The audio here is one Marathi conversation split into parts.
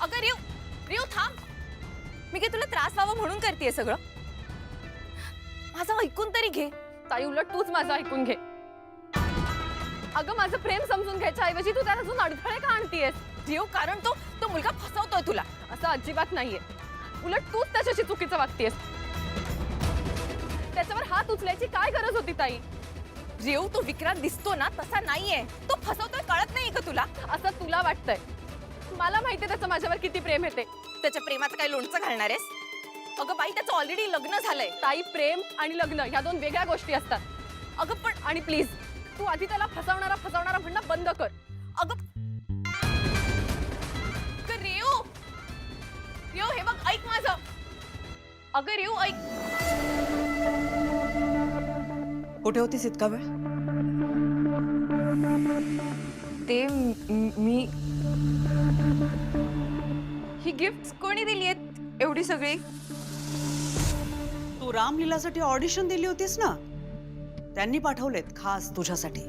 अगं रिव, रिव थांब. मी काय तुला त्रास व्हावा म्हणून करतेय सगळं? माझं ऐकून तरी घे. ताई उलट तूच माझं ऐकून घे. अगं माझं प्रेम समजून घ्यायच्या ऐवजी तू त्याला अजून अडथळे का आणतीयेस? रिव, कारण तो मुलगा फसवतोय तुला. असं अजिबात नाहीये. उलट तूच त्याच्याशी चुकीचं वागतेस. त्याच्यावर हात उचलायची काय गरज होती ताई? रिव, तो विक्रांत दिसतो ना तसा नाहीये. तो फसवतोय, कळत नाही का तुला? असं तुला वाटतंय. मला माहितीये त्याचं माझ्यावर किती प्रेम येते. त्याच्या प्रेमाचं काय लोणचं घालणार आहेस? अगं बाई, त्याचं ऑलरेडी लग्न झालंय. ताई, प्रेम आणि लग्न ह्या दोन वेगळ्या गोष्टी असतात. अगं पण आणि प्लीज तू आधी त्याला फसवणारा म्हणणं बंद कर. अगं रिव, रिव हे बघ, ऐक माझं. अगं रिव ऐक. कुठे होतीस इतका वेळ? ते मी ही गिफ्ट कोणी दिली आहेत एवढी सगळी? तू रामलीलासाठी ऑडिशन दिली होतीस ना, त्यांनी पाठवलेत खास तुझ्यासाठी.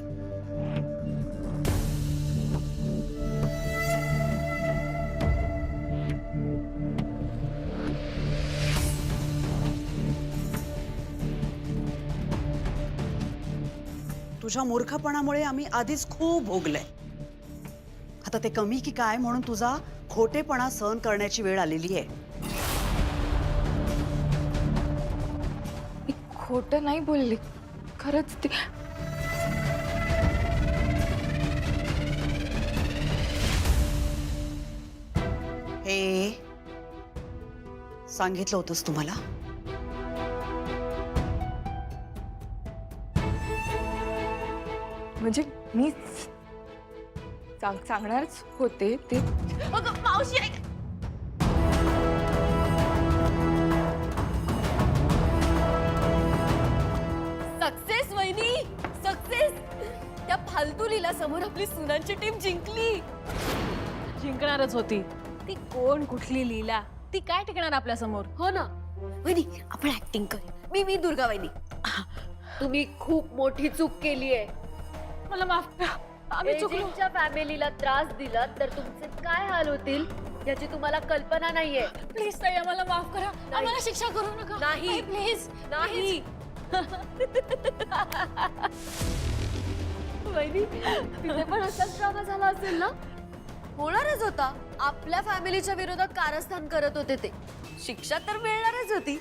तुझ्या मूर्खपणामुळे आम्ही आधीच खूप भोगलंय. आता ते कमी की काय म्हणून तुझा खोटेपणा सहन करण्याची वेळ आलेली आहे. मी खोटं नाही बोलली, खरंच ते. हे सांगितलं होतंस तुम्हाला? म्हणजे मी सांगणारच होते ते. अगं मावशी ऐक. सक्सेस वहिनी, सक्सेस. त्या फालतू लीला समोर आपली सुनांची टीम जिंकली. जिंकणारच होती. ती कोण कुठली लीला, ती काय टिकणार आपल्या समोर? हो ना वहिनी, आपण ऍक्टिंग कर. मी दुर्गा वहिनी. तुम्ही खूप मोठी चूक केली आहे. मला माफ करा, आम्ही चुकलो. एजेंटच्या फॅमिलीला त्रास दिला तर तुमचे काय हाल होतील याची तुम्हाला कल्पना नाहीये. प्लीज ताई, आम्हाला माफ करा. आम्हाला शिक्षा करू नका. नाही. प्लीज नाही. वहिनी, तिथे पण असाच ड्रामा झाला असेल ना? होणारच होता. आपल्या फॅमिलीच्या विरोधात कारस्थान करत होते ते. शिक्षा तर मिळणारच होती.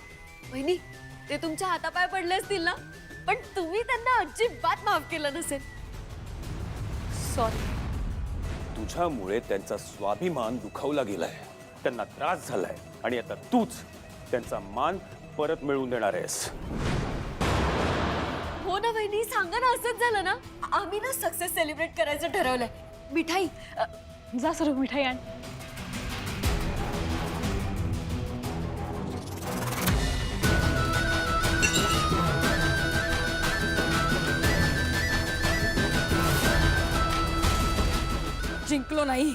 वहिनी, ते तुमच्या हातापाय पडले असतील ना, पण तुम्ही त्यांना अजिबात माफ केलं नसेल. सॉरी. तुझ्यामुळे त्यांचा स्वाभिमान दुखावला गेलाय, त्यांना त्रास झालाय आणि आता तूच त्यांचा मान परत मिळवून देणार आहेस. हो ना वहिनी, सांगा ना. असंच झालं ना. आम्ही ना सक्सेस सेलिब्रेट करायचं ठरवलंय. मिठाई जा सर, मिठाई आण. जिंकलो नाही,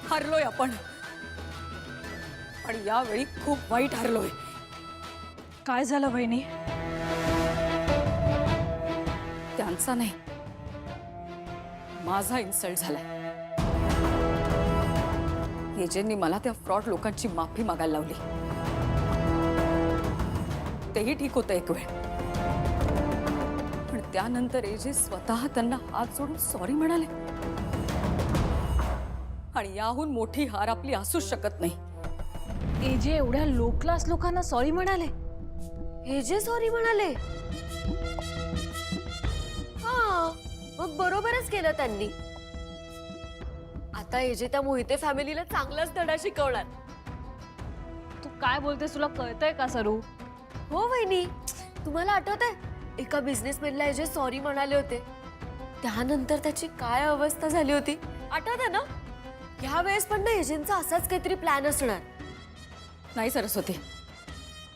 हरलोय आपण. आणि यावेळी खूप वाईट हरलोय. काय झालं वहिनी? त्यांचा नाही, माझा इन्सल्ट झालाय. एजेंटनी मला त्या फ्रॉड लोकांची माफी मागायला लावली. तेही ठीक होतं एक वेळ, पण त्यानंतर एजे स्वतः त्यांना हात जोडून सॉरी म्हणाले. आणि याहून मोठी हार आपली असूच शकत नाही. एजे एवढ्या लो क्लास लोकांना सॉरी म्हणाले? एजे सॉरी म्हणाले? हा, मग बरोबरच केलं त्यांनी. आता एजे त्या मोहिते फॅमिलीला चांगलाच धडा शिकवणार. तू काय बोलतेस, तुला कळतंय का सरू? हो वहिनी, तुम्हाला आठवतंय एका बिझनेसमॅनला एजे सॉरी म्हणाले होते, त्यानंतर त्याची काय अवस्था झाली होती? आठवतंय ना? ह्या वेळेस पण ना एजेंटचा असाच काहीतरी प्लॅन असणार. नाही सरस्वती,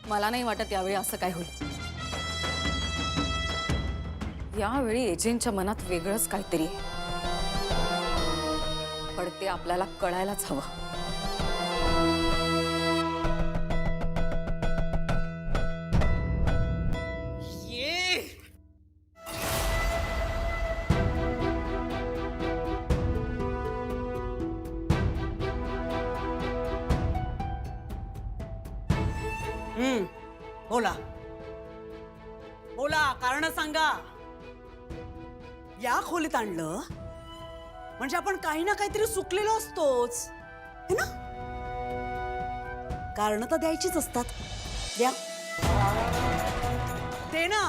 मला नाही वाटत यावेळी असं काय होईल. यावेळी एजेंटच्या मनात वेगळंच काहीतरी आहे, पण ते आपल्याला कळायलाच हवं. बोला बोला, कारण सांगा. या खोलीत आणलं म्हणजे आपण काही ना काहीतरी चुकलेलो असतोच, है ना? कारण तर द्यायचीच असतात. द्या, दे ना.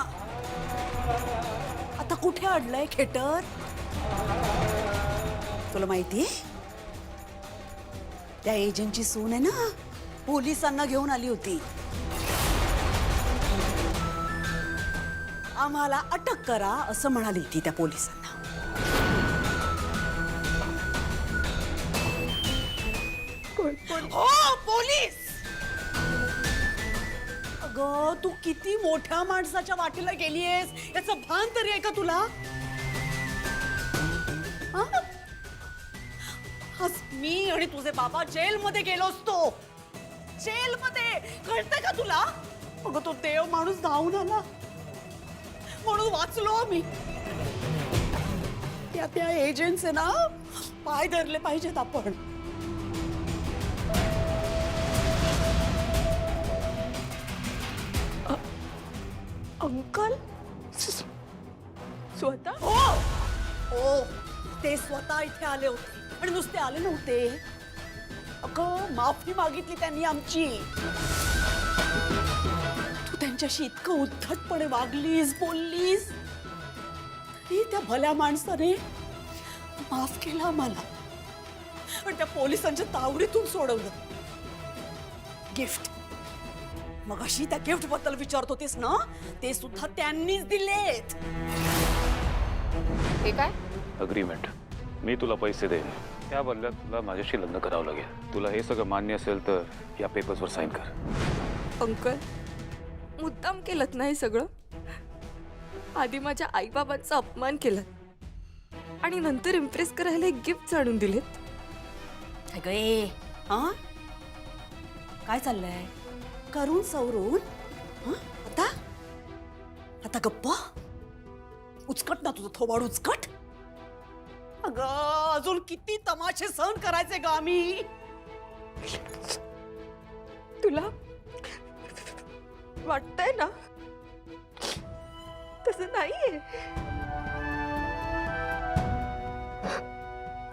आता कुठे अडलंय खेटर? तुला माहितीये, त्या एजंटची सून आहे ना, पोलिसांना घेऊन आली होती. आम्हाला अटक करा असं म्हणाली ती त्या पोलिसांना. हो, पोलीस. अगं, तू किती मोठ्या माणसाच्या वाटेला गेलीयस याचं भान तरी आहे का तुला? हा? आज मी आणि तुझे बाबा जेलमध्ये गेलो असतो. जेलमध्ये, कळतंय का तुला? अगं, तो देव माणूस धावून आला म्हणून वाचलो आम्ही. त्या एजंट्स आहे ना, पाय धरले पाहिजेत आपण. अंकल स्वतः? ओ, ते स्वतः इथे आले होते आणि नुसते आले नव्हते. अगं, माफी मागितली त्यांनी आमची. तू त्यांच्याशी इतकं उद्धटपणे वागलीस, बोललीस. त्या भल्या माणसाने माफ केलं आम्हाला आणि त्या पोलिसांच्या तावडीतून सोडवलं. गिफ्ट, मग अशी त्या गिफ्ट बद्दल विचारत होतीस ना, ते सुद्धा त्यांनीच दिलेत. हे काय? अग्रीमेंट. मी तुला पैसे देईन, त्या बदल्यात तुला माझ्याशी लग्न करावं लागेल. तुला हे सगळं मान्य असेल तर या पेपर्सवर साईन कर. अंकल, मुद्दाम केलं नाही सगळं. आधी माझ्या आईबाबांचा अपमान केला आणि नंतर इम्प्रेस करायला एक गिफ्ट आणून दिलेत. अगं ए, हा? काय चाललंय? करून सवरून हं? आता आता गप्पा? उचकट ना तुझं थोबाड, उचकट. अगं, अजून किती तमाशे सहन करायचे ग आम्ही? तुला वाटतंय ना तसं नाहीये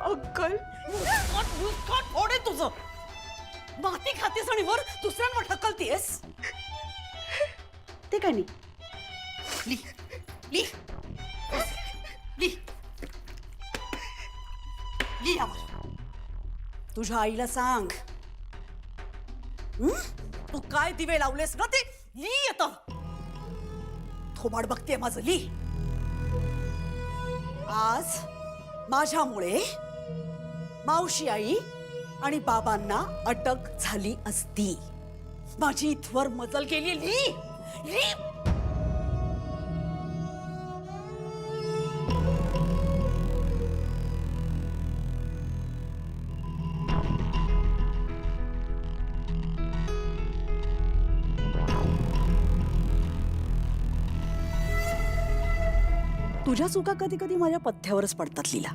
अंकल. उचकट फोडे तुझं. माती खातेस आणि वर दुसऱ्यांवर ढकलतेस. ते काय नाही. ली ली ली ली यावर. तुझ्या आईला सांग, तू काय दिवे लावलेस ना ते ली. आता थोबाड बघते माझं. ली. आज माझ्यामुळे मावशी आई आणि बाबांना अटक झाली असती. माझी इथवर मजल केली. ली ली. तुझ्या चुका कधी कधी माझ्या पथ्यावरच पडतात लीला.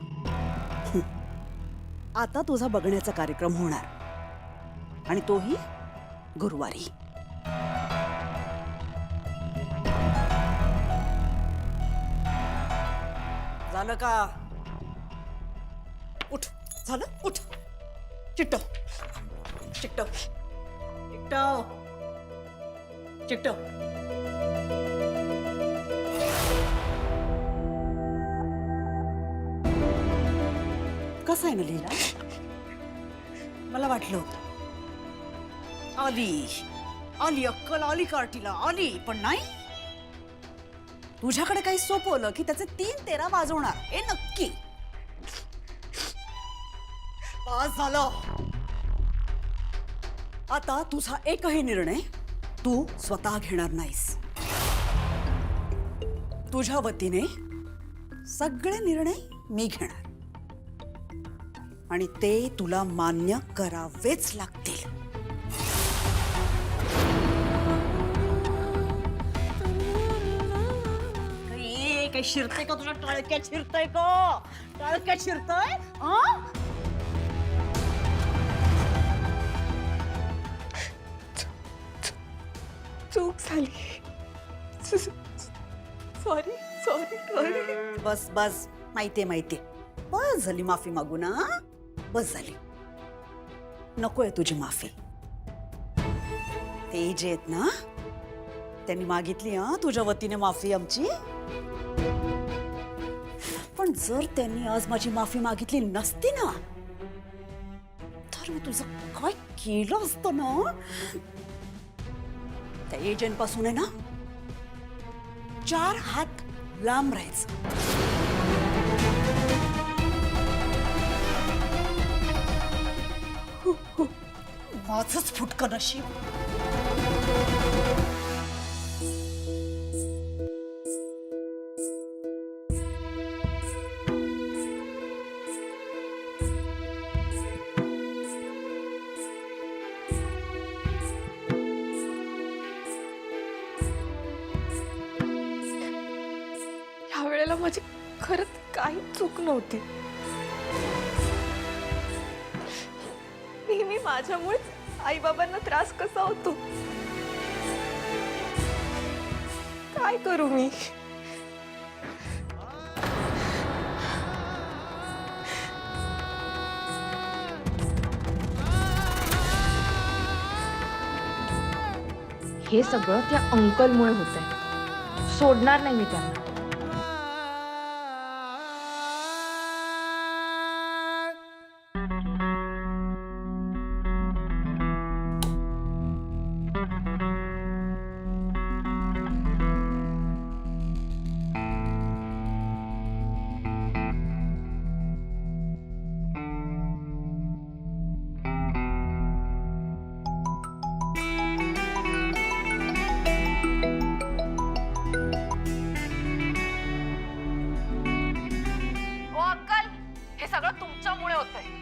आता तुझा बघण्याचा कार्यक्रम होणार आणि तोही गुरुवारी. झालं का? उठ. झालं? उठ. चिट्टो चिट्टो चिट्टो चिट्टो. कसं आहे ना लीला? मला वाटलं होतं आली आली अक्कल आली, कार्टीला आली, पण नाही. तुझ्याकडे काही सोपवलं की त्याचे 3-13 वाजवणार हे नक्की. पास झालं. आता तुझा एकही निर्णय तू स्वतः घेणार नाहीस. तुझ्या वतीने सगळे निर्णय मी घेणार आणि ते तुला मान्य करावेच लागतील. काही शिरतंय का तुझ्या टाळक्यात? शिरतंय का टाळक्यात? शिरतंय? झाली. Sorry sorry sorry. बस बस, माहितीये. बस झाली माफी मागू ना. बस झाली. नकोय तुझी माफी. ते जे आहेत ना, त्यांनी मागितली तुझ्या वतीने माफी आमची. पण जर त्यांनी आज माझी माफी मागितली नसती ना, तर मी तुझं काय केलं असतं ना. त्या एजंट पासून आहे ना 4 हात लांब राहायचं. माझंच फुटकं नशीब. ह्या वेळेला माझी खरंच काही चूक नव्हती. नेहमी माझ्यामुळेच आई बाबांना त्रास कसा होतो. काय करू मी. हे सगळं त्या अंकलमुळे होतंय. सोडणार नाही मी त्यांना.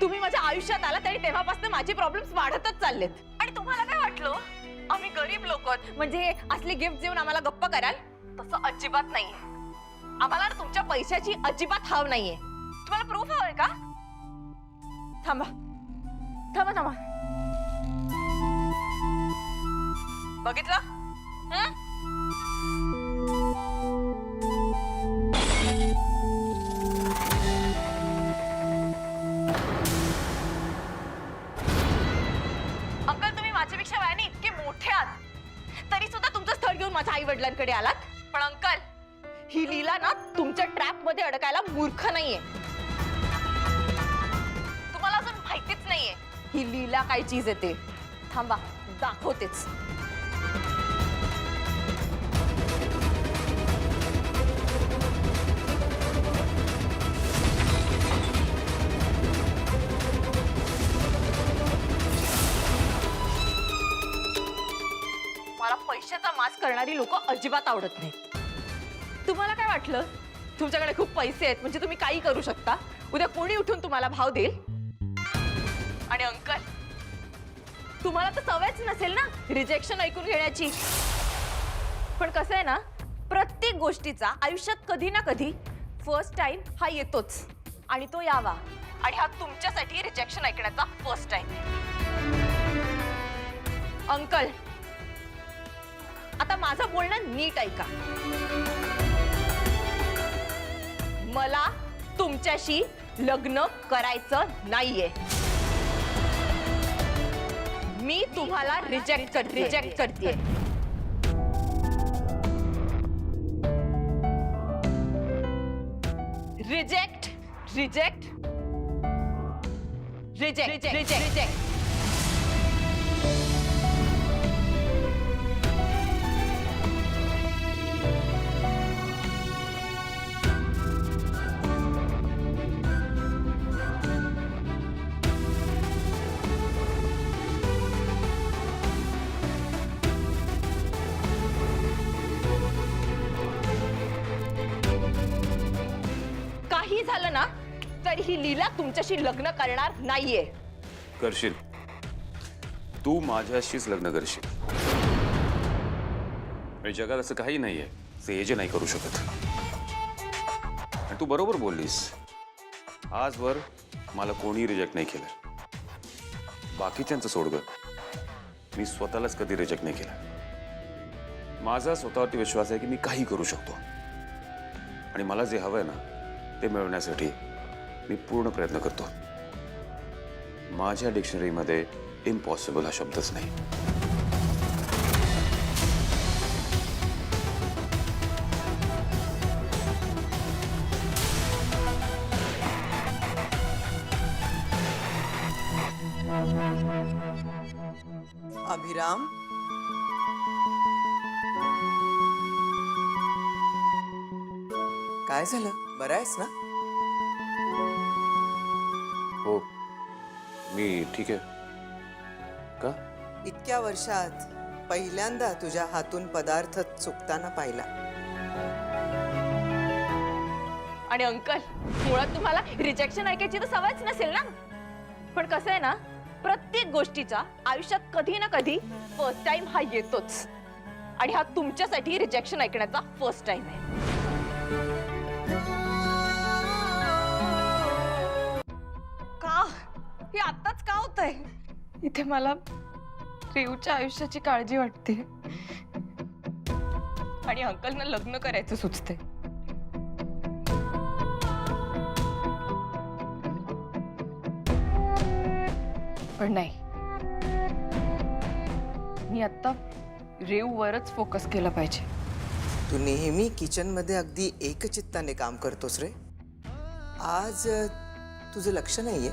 तुम्ही माझ्या आयुष्यात आलात आणि तेव्हापासून माझे प्रॉब्लेम्स वाढतच चाललेत. आणि तुम्हाला काय वाटलं आम्ही गरीब लोक म्हणजे असले गिफ्ट देऊन आम्हाला गप्प कराल? तसं अजिबात नाहीये. आम्हाला तुमच्या पैशाची अजिबात हाव नाहीये. तुम्हाला प्रूफ हवंय का? थांबा थांबा थांबा. बघितलं? अंकल तुम्ही माझ्यापेक्षा वयाने इतके मोठे आहात तरी सुद्धा तुमचं स्थळ घेऊन माझ्या आई वडिलांकडे आलात. पण अंकल ही लीला ना तुमच्या ट्रॅप मध्ये अडकायला मूर्ख नाहीये. तुम्हाला अजून माहितीच नाहीये ही लीला काय चीज येते. थांबा दाखवतेच. मला पैशाचा मास करणारी लोक अजिबात आवडत नाही. तुम्हाला काय वाटलं तुमच्याकडे खूप पैसे आहेत म्हणजे तुम्ही काही करू शकता? उद्या कोणी उठून तुम्हाला भाव देईल? आणि अंकल तुम्हाला तर सवयच नसेल ना रिजेक्शन ऐकून घेण्याची. पण कसं आहे ना, प्रत्येक गोष्टीचा आयुष्यात कधी ना कधी फर्स्ट टाइम हा येतोच आणि तो यावा. आणि हा तुमच्यासाठी रिजेक्शन ऐकण्याचा फर्स्ट टाइम. अंकल आता माझं बोलणं नीट ऐका. मला तुमच्याशी लग्न करायचं नाहीये. मी तुम्हाला रिजेक्ट करते. Reject reject reject reject. काही झालं ना तरी ही लीला तुमच्याशी लग्न करणार नाहीये. करशील तू माझ्याशीच लग्न करशील. जगात असं काही नाहीये जे जे नाही करू शकत. आणि तू बरोबर बोललीस. आजवर मला कोणी रिजेक्ट नाही केलं. बाकीच्यांचं सोड ग, मी स्वतःलाच कधी रिजेक्ट नाही केलं. माझा स्वतःवरती विश्वास आहे की मी काही करू शकतो आणि मला जे हवंय ना ते मिळवण्यासाठी मी पूर्ण प्रयत्न करतो. माझ्या डिक्शनरीमध्ये इम्पॉसिबल हा शब्दच नाही. अभिराम, काय झालं? बरं आहेस ना? हो, मी ठीक आहे. का? इतक्या वर्षात पहिल्यांदा तुझ्या हातून पदार्थ चुकताना पाहिला. आणि अंकल, मुळात तुम्हाला रिजेक्शन ऐकायची तर सवयच नसेल ना. पण कसं आहे ना, प्रत्येक गोष्टीचा आयुष्यात कधी ना कधी फर्स्ट टाइम हा येतोच. आणि हा तुमच्यासाठी रिजेक्शन ऐकण्याचा फर्स्ट टाइम आहे. का हे आताच का होतंय? इथे मला रेवच्या आयुष्याची काळजी वाटते आणि अंकलना लग्न करायचं सुचते. पण नाही, मी आता रेववरच फोकस केलं पाहिजे. तू नेहमी किचन मध्ये अगदी एकचित्ताने काम करतोस रे. आज तुझं लक्ष नाहीये.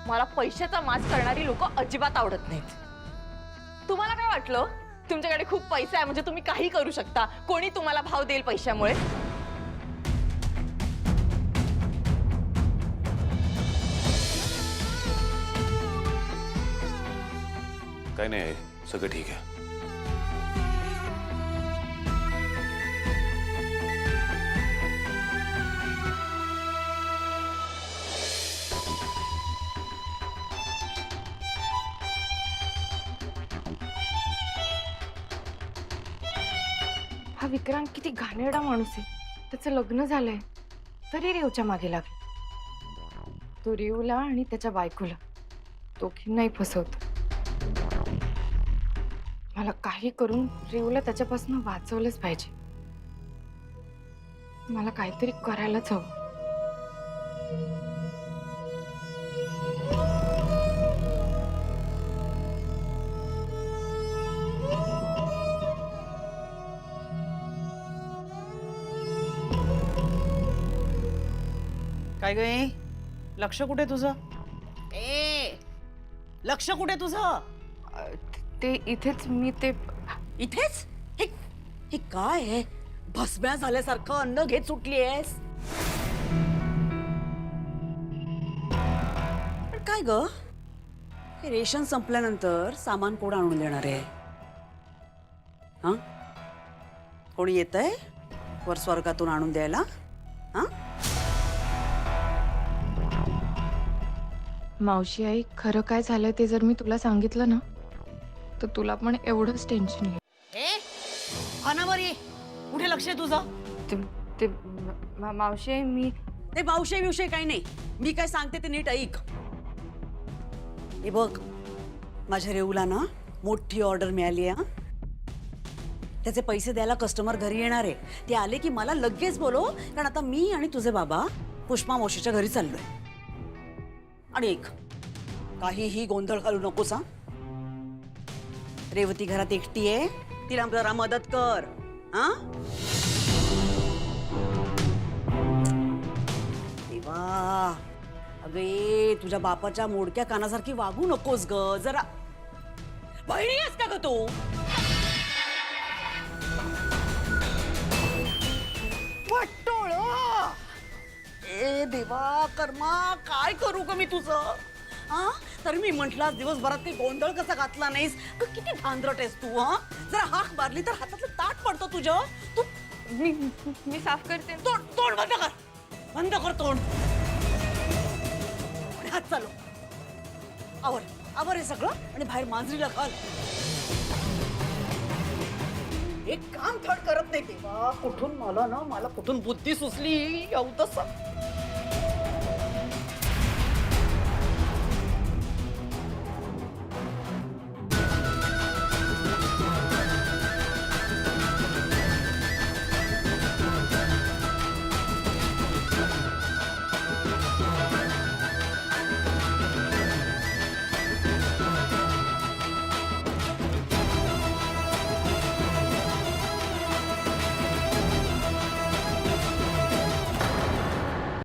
मला पैशाचा माज करणारी लोक अजिबात आवडत नाहीत. तुम्हाला काय वाटलं तुमच्याकडे खूप पैसा आहे म्हणजे तुम्ही काही करू शकता, कोणी तुम्हाला भाव देईल पैशामुळे? काही नाही, सगळं ठीक आहे. हा विक्रांत किती घाणेरडा माणूस आहे. त्याचं लग्न झालंय तरी रेवच्या मागे लागला. तो रेवला आणि त्याच्या बायकोला दोघींनाही फसवतो. मला काही करून रेवला त्याच्यापासून वाचवलंच पाहिजे. मला काहीतरी करायलाच हवं. काय गे, लक्ष कुठे तुझं? लक्ष कुठे तुझं? ते इथेच. मी ते इथेच? हे हे काय आहे? भस्म्या झाल्यासारखं अन्न घेत सुटली आहेस. पण काय ग, हे रेशन संपल्यानंतर सामान कोण आणून देणार आहे? हा, कोणी येतंय वर स्वर्गातून आणून द्यायला? हा, मावशी आई, खरं काय झालंय ते जर मी तुला सांगितलं ना तर तुला पण एवढंच टेन्शन येईल. अनावर ये. कुठे लक्ष आहे तुझं? ते मावशी आई, मी ते मावशे विषय काही नाही. मी काय सांगते ते नीट ऐक. हे बघ, माझ्या रेवला ना मोठी ऑर्डर मिळाली आहे. त्याचे पैसे द्यायला कस्टमर घरी येणार आहे. ते आले की मला लगेच बोलव, कारण आता मी आणि तुझे बाबा पुष्पा मावशीच्या घरी चाललोय. आणि एक, काहीही गोंधळ घालू नकोस हा. रेवती घरात एकटी आहे, तिला जरा मदत कर. हा, देवा, अगे तुझ्या बापाच्या मोडक्या कानासारखी वागू नकोस ग. जरा बहिणी आहेस का ग तू? वाटोळ. ए देवा, कर्मा, काय करू ग मी तुझं? हा, तर मी म्हंटला दिवसभरात काही गोंधळ कसा घातला नाहीस? किती धांदरट आहेस तू. हा, जरा हाक मारली तर हातातलं ताट पडतो तुझं. तू मी साफ करते. तोंड तोंड बंद कर. बंद कर तोंड. आणि हात चालव. आवर आवर हे सगळं आणि बाहेर मांजरीला घाल. एक काम थड करत नाही. तेव्हा कुठून मला कुठून बुद्धी सुचली? एवढंच